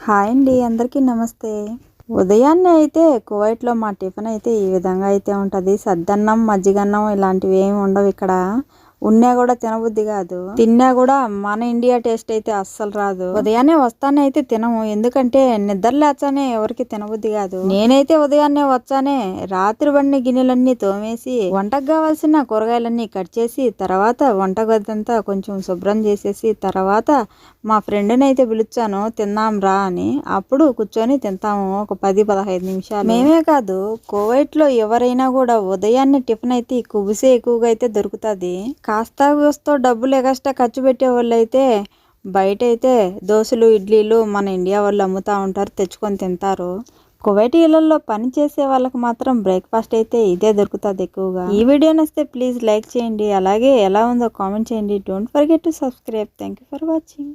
Hi అండి, అందరికీ నమస్తే. ఉదయాన్నే అయితే కువైట్లో మా టిఫిన్ అయితే ఈ విధంగా అయితే ఉంటుంది. సద్దన్నం, మజ్జిగన్నం ఇలాంటివి ఏమి ఉండవు ఇక్కడ. ఉన్నా కూడా తినబుద్ధి కాదు. తిన్నా కూడా మన ఇండియా టేస్ట్ అయితే అస్సలు రాదు. ఉదయాన్నే వస్తానే అయితే తినము, ఎందుకంటే నిద్ర లేచానే ఎవరికి తినబుద్ధి కాదు. నేనైతే ఉదయాన్నే వచ్చానే రాత్రి వండిన గిన్నెలన్నీ తోమేసి వంటకు కావాల్సిన కూరగాయలన్నీ కట్ చేసి తర్వాత వంటగదంతా కొంచెం శుభ్రం చేసేసి తర్వాత మా ఫ్రెండ్ని అయితే పిలిచాను, తిందాం రా అని. అప్పుడు కూర్చొని తింటాము ఒక 10-15 నిమిషాలు. మేమే కాదు, కువైట్లో ఎవరైనా కూడా ఉదయాన్నే టిఫిన్ అయితే ఎక్కువగా అయితే దొరుకుతుంది. కాస్త కూస్తో డబ్బులు ఎగస్ట్రా ఖర్చు పెట్టే వాళ్ళు అయితే బయట అయితే దోశలు, ఇడ్లీలు మన ఇండియా వాళ్ళు అమ్ముతూ ఉంటారు, తెచ్చుకొని తింటారు. కువైట్ ఇళ్లలో పని చేసే వాళ్ళకి మాత్రం బ్రేక్ఫాస్ట్ అయితే ఇదే దొరుకుతుంది ఎక్కువగా. ఈ వీడియో నచ్చితే ప్లీజ్ లైక్ చేయండి, అలాగే ఎలా ఉందో కామెంట్ చేయండి. Don't forget to subscribe. Thank you for watching.